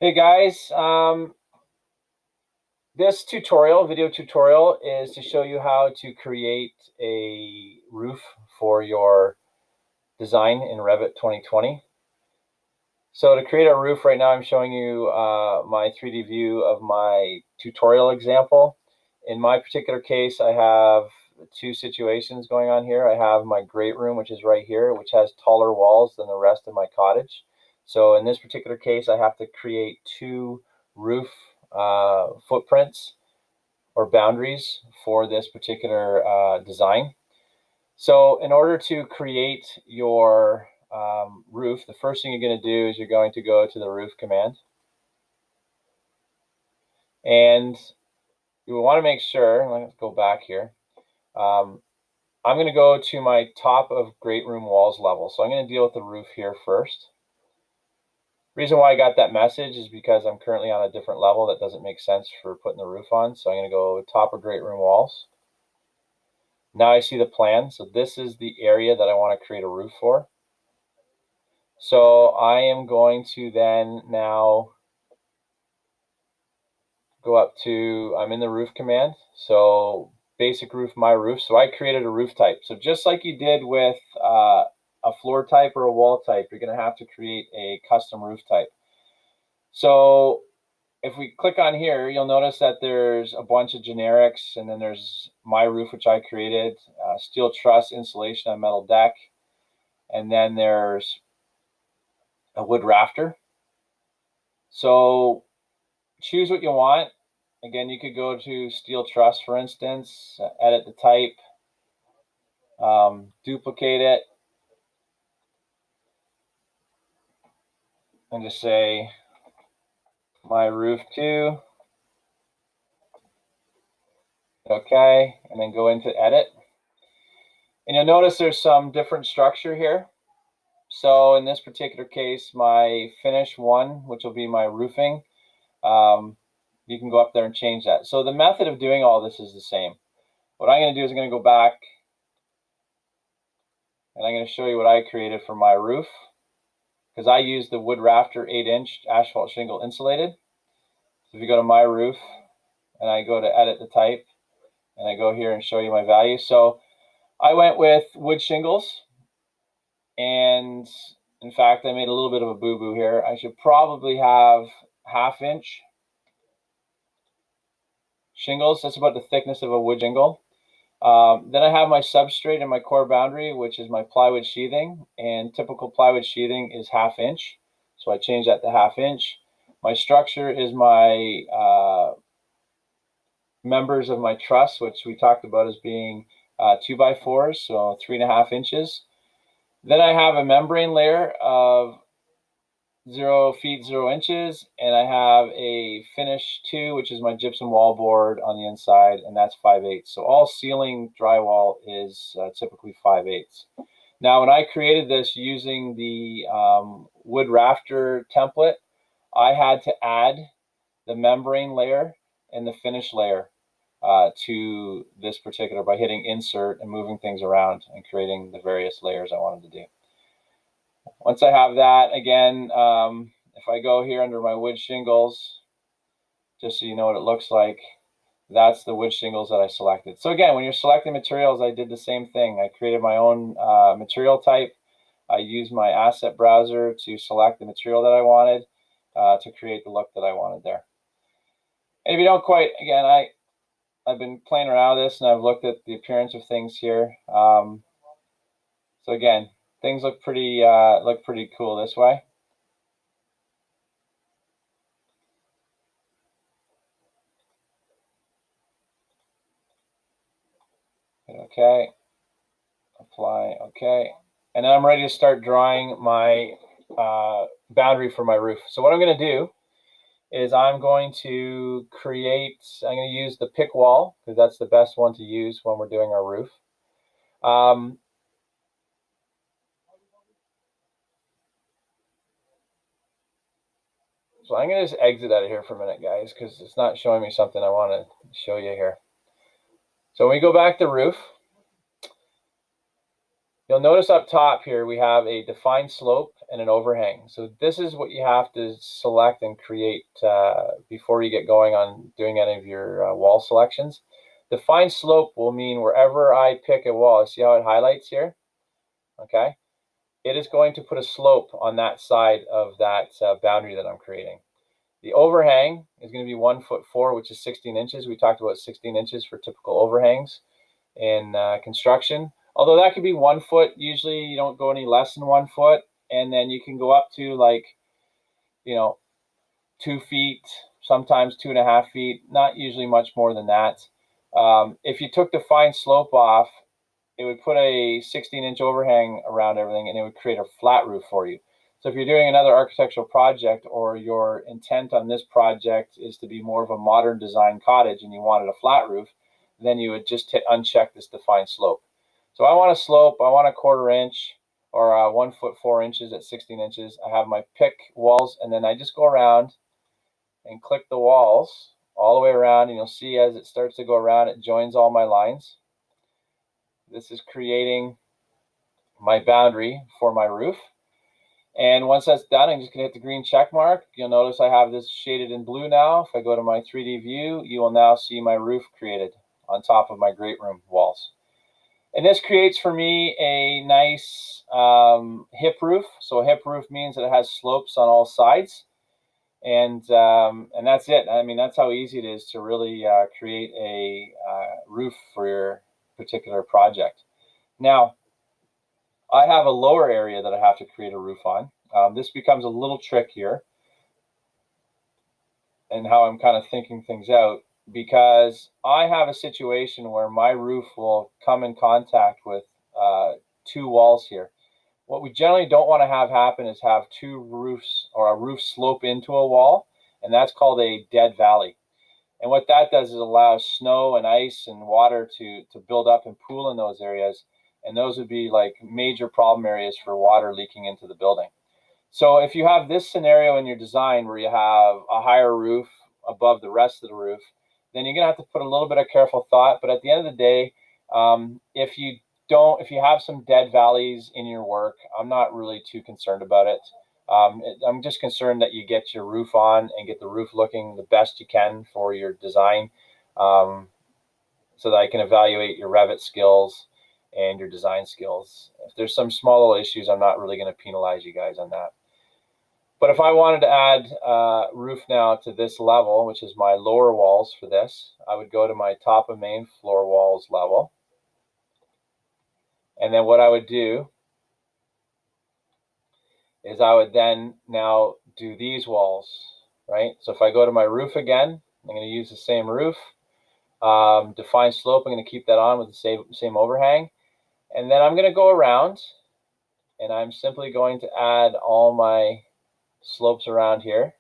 Hey guys, this video tutorial is to show you how to create a roof for your design in Revit 2020. So to create a roof right now, I'm showing you my 3D view of my tutorial example. In my particular case, I have two situations going on here. I have my great room, which is right here, which has taller walls than the rest of my cottage. So in this particular case, I have to create two roof footprints or boundaries for this particular design. So in order to create your roof, the first thing you're going to do is you're going to go to the roof command. And you want to make sure, let's go back here. I'm going to go to my top of great room walls level. So I'm going to deal with the roof here first. Reason why I got that message is because I'm currently on a different level that doesn't make sense for putting the roof on. So I'm going to go top of great room walls. Now I see the plan. So this is the area that I want to create a roof for. So I am going to then now go up to, I'm in the roof command. So basic roof, my roof. So I created a roof type. So just like you did with a floor type or a wall type, you're going to have to create a custom roof type. So if we click on here, you'll notice that there's a bunch of generics, and then there's my roof, which I created, steel truss insulation on metal deck, and then there's a wood rafter. So choose what you want. Again, you could go to steel truss, for instance, edit the type, duplicate it, and just say my roof 2. Okay, and then go into edit. And you'll notice there's some different structure here. So in this particular case, my finish 1, which will be my roofing, you can go up there and change that. So the method of doing all this is the same. What I'm going to do is I'm going to go back, and I'm going to show you what I created for my roof, because I used the wood rafter 8-inch asphalt shingle insulated. So if you go to my roof, and I go to edit the type, and I go here and show you my value. So I went with wood shingles, and in fact, I made a little bit of a boo-boo here. I should probably have 1/2 inch shingles. That's about the thickness of a wood shingle. Then I have my substrate and my core boundary, which is my plywood sheathing, and typical plywood sheathing is 1/2 inch. So I changed that to 1/2 inch. My structure is my members of my truss, which we talked about as being 2x4s, so 3.5 inches. Then I have a membrane layer of 0 feet 0 inches, and I have a finish 2, which is my gypsum wallboard on the inside, and that's 5/8. So all ceiling drywall is typically 5/8. Now, when I created this using the wood rafter template, I had to add the membrane layer and the finish layer to this particular by hitting insert and moving things around and creating the various layers I wanted to do. Once I have that, again, if I go here under my wood shingles, just so you know what it looks like, that's the wood shingles that I selected. So again, when you're selecting materials, I did the same thing. I created my own material type. I used my asset browser to select the material that I wanted to create the look that I wanted there. And if you don't quite, again, I've been playing around with this, and I've looked at the appearance of things here. So again, things look pretty cool this way. Okay, apply, okay. And then I'm ready to start drawing my boundary for my roof. So what I'm going to do is I'm going to use the pick wall, because that's the best one to use when we're doing our roof. So I'm going to just exit out of here for a minute, guys, because it's not showing me something I want to show you here. So when we go back to roof, You'll notice up top here we have a defined slope and an overhang. So this is what you have to select and create before you get going on doing any of your wall selections. Defined slope will mean wherever I pick a wall, see how it highlights here? Okay. It is going to put a slope on that side of that boundary that I'm creating. The overhang is going to be 1'4", which is 16 inches. We talked about 16 inches for typical overhangs in construction. Although that could be 1 foot. Usually you don't go any less than 1 foot. And then you can go up to 2 feet, sometimes 2.5 feet, not usually much more than that. If you took the fine slope off, it would put a 16-inch overhang around everything, and it would create a flat roof for you. So if you're doing another architectural project, or your intent on this project is to be more of a modern design cottage and you wanted a flat roof, then you would just uncheck this defined slope. So I want a slope, I want a 1/4 inch or 1'4" at 16 inches. I have my pick walls, and then I just go around and click the walls all the way around, and you'll see as it starts to go around, it joins all my lines. This is creating my boundary for my roof. And once that's done, I'm just going to hit the green check mark. You'll notice I have this shaded in blue now. If I go to my 3D view, you will now see my roof created on top of my great room walls. And this creates for me a nice hip roof. So a hip roof means that it has slopes on all sides. And that's it. I mean, that's how easy it is to really create a roof for your particular project. Now, I have a lower area that I have to create a roof on. This becomes a little trick here and how I'm kind of thinking things out, because I have a situation where my roof will come in contact with 2 walls here. What we generally don't want to have happen is have 2 roofs or a roof slope into a wall, and that's called a dead valley. And what that does is allow snow and ice and water to build up and pool in those areas, and those would be like major problem areas for water leaking into the building. So if you have this scenario in your design where you have a higher roof above the rest of the roof, then you're going to have to put a little bit of careful thought. But at the end of the day, if you have some dead valleys in your work, I'm not really too concerned about it. I'm just concerned that you get your roof on and get the roof looking the best you can for your design, so that I can evaluate your REVIT skills and your design skills. If there's some small little issues, I'm not really going to penalize you guys on that. But if I wanted to add roof now to this level, which is my lower walls for this, I would go to my top of main floor walls level. And then what I would do is I would then now do these walls, right? So if I go to my roof again, I'm going to use the same roof. Define slope, I'm going to keep that on with the same overhang. And then I'm going to go around, and I'm simply going to add all my slopes around here.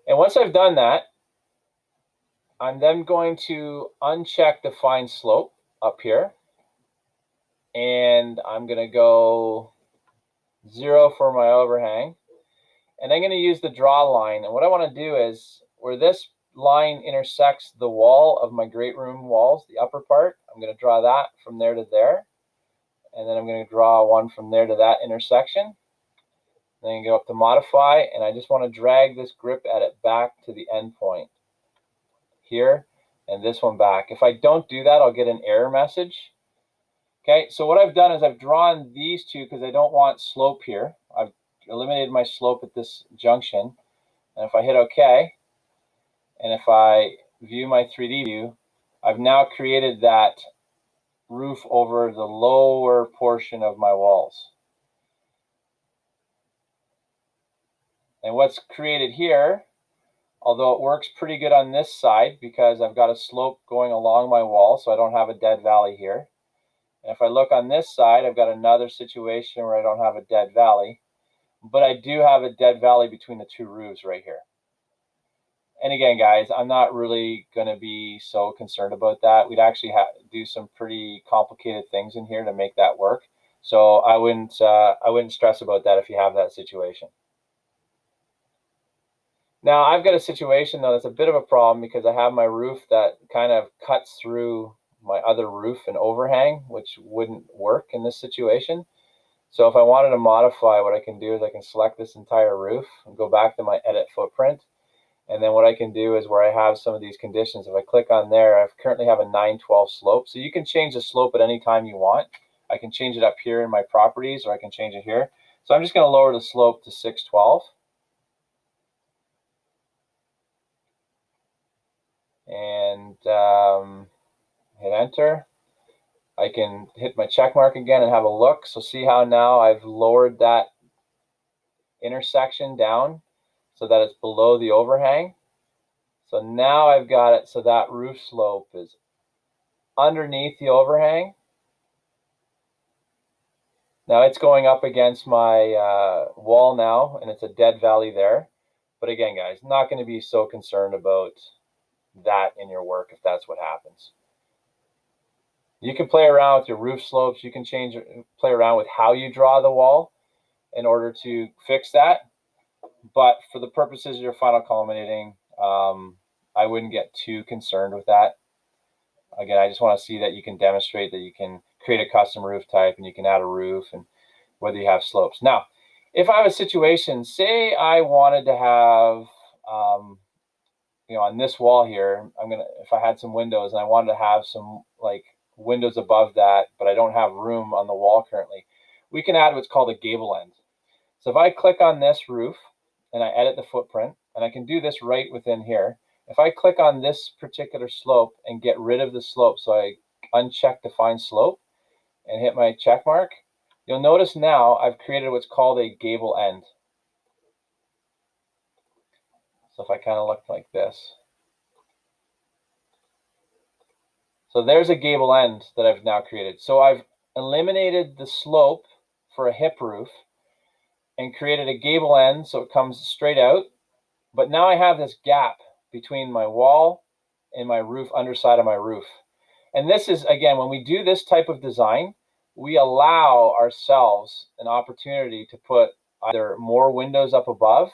And once I've done that, I'm then going to uncheck define slope up here, and I'm going to go 0 for my overhang, and I'm going to use the draw line. And what I want to do is where this line intersects the wall of my great room walls, the upper part, I'm going to draw that from there to there, and then I'm going to draw one from there to that intersection. Then you go up to modify, and I just want to drag this grip edit back to the end point here, and this one back. If I don't do that, I'll get an error message. Okay, so what I've done is I've drawn these two because I don't want slope here. I've eliminated my slope at this junction. And if I hit OK, and if I view my 3D view, I've now created that roof over the lower portion of my walls. And what's created here, although it works pretty good on this side because I've got a slope going along my wall, so I don't have a dead valley here. And if I look on this side, I've got another situation where I don't have a dead valley, but I do have a dead valley between the 2 roofs right here. And again, guys, I'm not really going to be so concerned about that. We'd actually have to do some pretty complicated things in here to make that work. So I wouldn't stress about that if you have that situation. Now I've got a situation though that's a bit of a problem because I have my roof that kind of cuts through my other roof and overhang, which wouldn't work in this situation. So if I wanted to modify, what I can do is I can select this entire roof and go back to my edit footprint. And then what I can do is where I have some of these conditions, if I click on there, I currently have a 912 slope. So you can change the slope at any time you want. I can change it up here in my properties, or I can change it here. So I'm just going to lower the slope to 612. And hit enter. I can hit my check mark again and have a look. So see how now I've lowered that intersection down so that it's below the overhang. So now I've got it so that roof slope is underneath the overhang. Now it's going up against my wall now, and it's a dead valley there. But again, guys, not going to be so concerned about that in your work if that's what happens. You can play around with your roof slopes. You can play around with how you draw the wall in order to fix that. But for the purposes of your final culminating, I wouldn't get too concerned with that. Again, I just want to see that you can demonstrate that you can create a custom roof type and you can add a roof and whether you have slopes. Now, if I have a situation, say I wanted to have, on this wall here, if I had some windows and I wanted to have some like windows above that, but I don't have room on the wall currently, we can add what's called a gable end. So if I click on this roof and I edit the footprint, and I can do this right within here, if I click on this particular slope and get rid of the slope, so I uncheck define slope and hit my check mark, you'll notice now I've created what's called a gable end. So if I kind of look like this. So there's a gable end that I've now created. So I've eliminated the slope for a hip roof and created a gable end so it comes straight out. But now I have this gap between my wall and my roof, underside of my roof. And this is, again, when we do this type of design, we allow ourselves an opportunity to put either more windows up above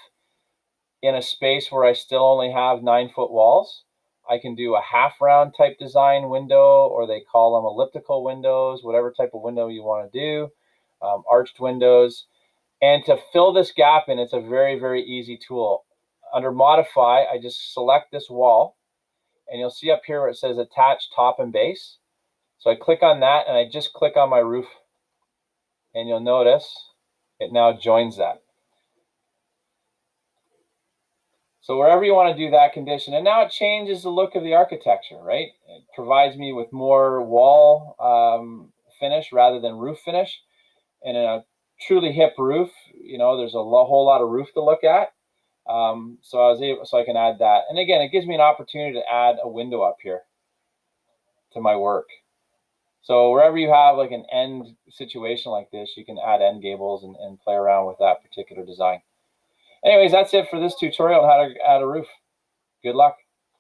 in a space where I still only have 9-foot walls. I can do a half round type design window, or they call them elliptical windows, whatever type of window you want to do, arched windows. And to fill this gap in, it's a very, very easy tool. Under modify, I just select this wall, and you'll see up here where it says attach top and base. So I click on that and I just click on my roof, and you'll notice it now joins that. So wherever you want to do that condition, and now it changes the look of the architecture, right? It provides me with more wall finish rather than roof finish. And in a truly hip roof, there's a whole lot of roof to look at. So I can add that. And again, it gives me an opportunity to add a window up here to my work. So wherever you have like an end situation like this, you can add end gables and play around with that particular design. Anyways, that's it for this tutorial on how to add a roof. Good luck.